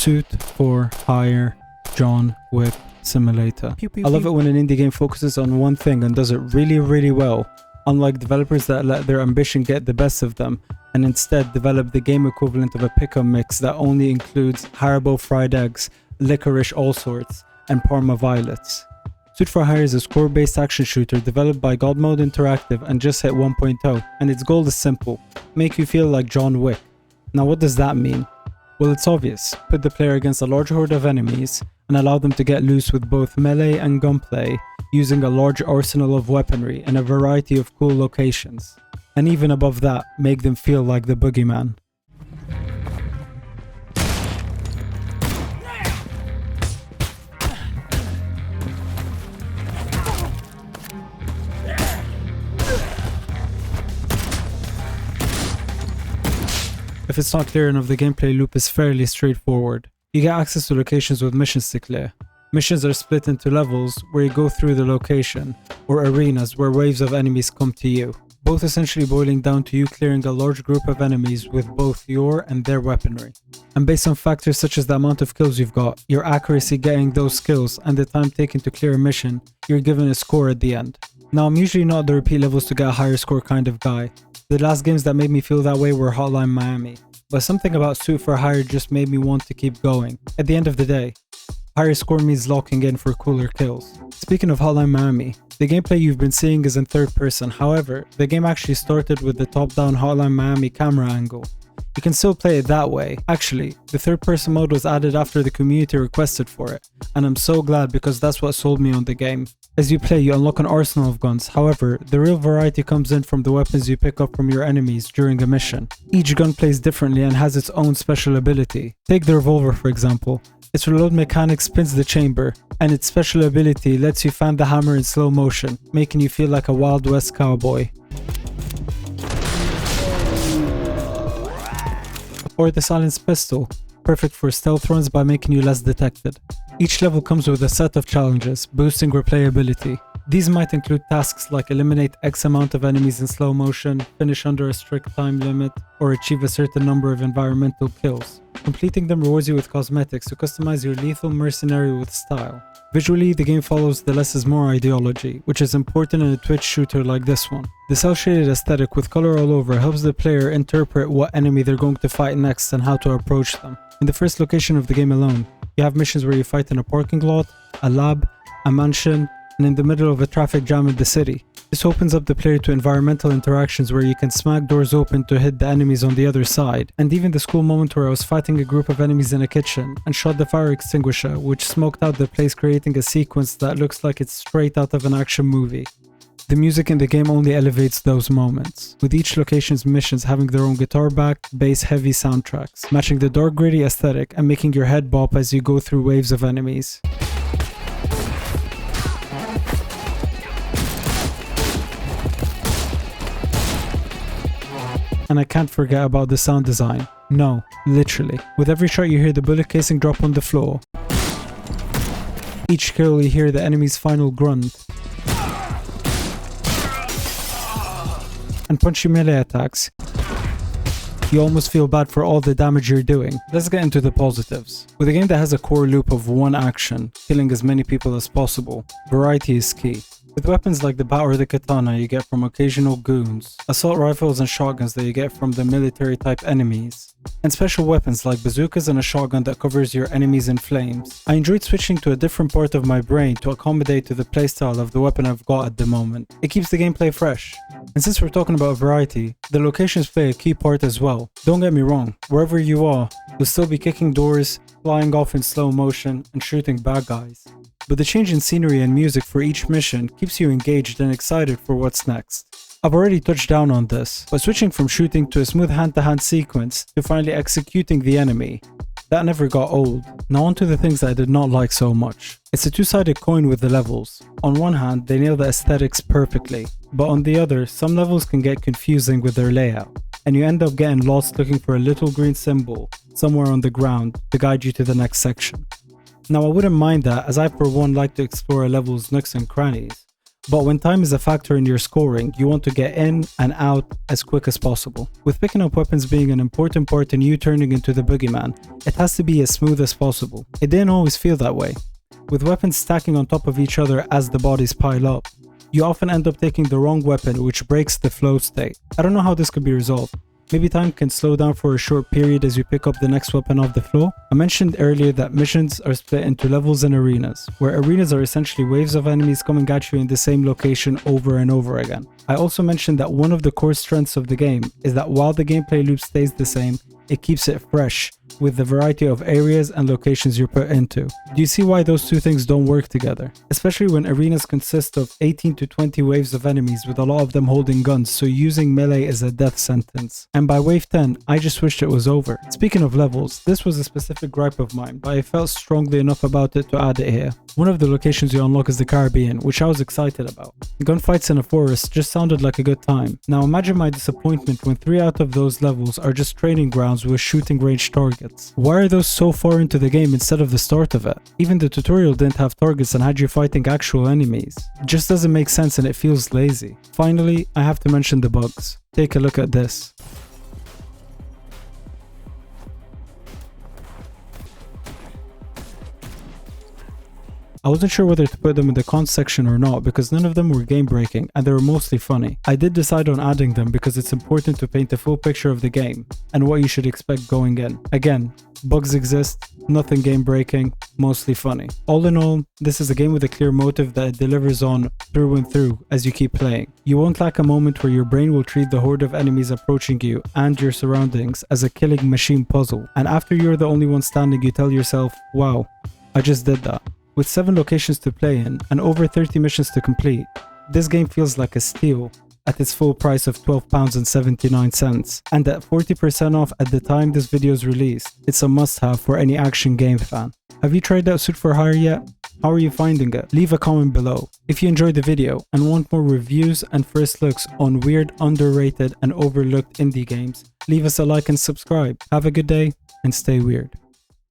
Suit for Hire John Wick Simulator. I love it when an indie game focuses on one thing and does it really well, unlike developers that let their ambition get the best of them and instead develop the game equivalent of a pick-up mix that only includes Haribo fried eggs, licorice all sorts, and Parma violets. Suit for Hire is a score-based action shooter developed by Godmode Interactive and just hit 1.0, and its goal is simple: make you feel like John Wick. Now what does that mean? Well, it's obvious. Put the player against a large horde of enemies and allow them to get loose with both melee and gunplay, using a large arsenal of weaponry in a variety of cool locations. And even above that, make them feel like the boogeyman. If it's not clear enough, the gameplay loop is fairly straightforward. You get access to locations with missions to clear. Missions are split into levels where you go through the location, or arenas where waves of enemies come to you, both essentially boiling down to you clearing a large group of enemies with both your and their weaponry. And based on factors such as the amount of kills you've got, your accuracy getting those kills, and the time taken to clear a mission, you're given a score at the end. Now, I'm usually not the repeat levels to get a higher score kind of guy. The last games that made me feel that way were Hotline Miami, but something about Suit for Hire just made me want to keep going. At the end of the day, higher score means locking in for cooler kills. Speaking of Hotline Miami, the gameplay you've been seeing is in third person. However, the game actually started with the top-down Hotline Miami camera angle. You can still play it that way. Actually, the third person mode was added after the community requested for it, and I'm so glad because that's what sold me on the game. As you play, you unlock an arsenal of guns. However, the real variety comes in from the weapons you pick up from your enemies during a mission. Each gun plays differently and has its own special ability. Take the revolver for example. Its reload mechanic spins the chamber, and its special ability lets you fan the hammer in slow motion, making you feel like a Wild West cowboy. Or the silenced pistol, perfect for stealth runs by making you less detected. Each level comes with a set of challenges, boosting replayability. These might include tasks like eliminate X amount of enemies in slow motion, finish under a strict time limit, or achieve a certain number of environmental kills. Completing them rewards you with cosmetics to customize your lethal mercenary with style. Visually, the game follows the less is more ideology, which is important in a Twitch shooter like this one. The cel-shaded aesthetic with color all over helps the player interpret what enemy they're going to fight next and how to approach them. In the first location of the game alone, you have missions where you fight in a parking lot, a lab, a mansion, and in the middle of a traffic jam in the city. This opens up the player to environmental interactions where you can smack doors open to hit the enemies on the other side, and even the school moment where I was fighting a group of enemies in a kitchen and shot the fire extinguisher, which smoked out the place, creating a sequence that looks like it's straight out of an action movie. The music in the game only elevates those moments, with each location's missions having their own guitar-backed, bass-heavy soundtracks, matching the dark gritty aesthetic and making your head bop as you go through waves of enemies. And I can't forget about the sound design. No, literally. With every shot you hear the bullet casing drop on the floor. Each kill you hear the enemy's final grunt. And punchy melee attacks. You almost feel bad for all the damage you're doing. Let's get into the positives. With a game that has a core loop of one action, killing as many people as possible, variety is key. With weapons like the bat or the katana you get from occasional goons, assault rifles and shotguns that you get from the military type enemies, and special weapons like bazookas and a shotgun that covers your enemies in flames. I enjoyed switching to a different part of my brain to accommodate to the playstyle of the weapon I've got at the moment. It keeps the gameplay fresh. And since we're talking about variety, the locations play a key part as well. Don't get me wrong, wherever you are, you'll still be kicking doors, flying off in slow motion, and shooting bad guys. But the change in scenery and music for each mission keeps you engaged and excited for what's next. I've already touched down on this, but switching from shooting to a smooth hand-to-hand sequence to finally executing the enemy, that never got old. Now on to the things that I did not like so much. It's a two-sided coin with the levels. On one hand, they nail the aesthetics perfectly, but on the other, some levels can get confusing with their layout, and you end up getting lost looking for a little green symbol somewhere on the ground to guide you to the next section. Now I wouldn't mind that, as I for one like to explore a level's nooks and crannies, But when time is a factor in your scoring, you want to get in and out as quick as possible. With picking up weapons being an important part in you turning into the boogeyman, it has to be as smooth as possible. It didn't always feel that way. With weapons stacking on top of each other as the bodies pile up, you often end up taking the wrong weapon, which breaks the flow state. I don't know how this could be resolved. Maybe time can slow down for a short period as you pick up the next weapon off the floor. I mentioned earlier that missions are split into levels and arenas, where arenas are essentially waves of enemies coming at you in the same location over and over again. I also mentioned that one of the core strengths of the game is that while the gameplay loop stays the same, it keeps it fresh with the variety of areas and locations you're put into. Do you see why those two things don't work together? Especially when arenas consist of 18 to 20 waves of enemies with a lot of them holding guns, so using melee is a death sentence. And by wave 10, I just wished it was over. Speaking of levels, this was a specific gripe of mine, but I felt strongly enough about it to add it here. One of the locations you unlock is the Caribbean, which I was excited about. Gunfights in a forest just sounded like a good time. Now imagine my disappointment when 3 out of those levels are just training grounds with shooting range targets. Why are those so far into the game instead of the start of it? Even the tutorial didn't have targets and had you fighting actual enemies. It just doesn't make sense and it feels lazy. Finally, I have to mention the bugs. Take a look at this. I wasn't sure whether to put them in the cons section or not because none of them were game breaking and they were mostly funny. I did decide on adding them because it's important to paint a full picture of the game and what you should expect going in. Again, bugs exist, nothing game breaking, mostly funny. All in all, this is a game with a clear motive that it delivers on through and through as you keep playing. You won't lack a moment where your brain will treat the horde of enemies approaching you and your surroundings as a killing machine puzzle, and after you're the only one standing you tell yourself, wow, I just did that. With 7 locations to play in and over 30 missions to complete, this game feels like a steal at its full price of £12.79, and at 40% off at the time this video is released. It's a must-have for any action game fan. Have you tried out Suit for Hire yet? How are you finding it? Leave a comment below. If you enjoyed the video and want more reviews and first looks on weird, underrated and overlooked indie games, leave us a like and subscribe. Have a good day and stay weird.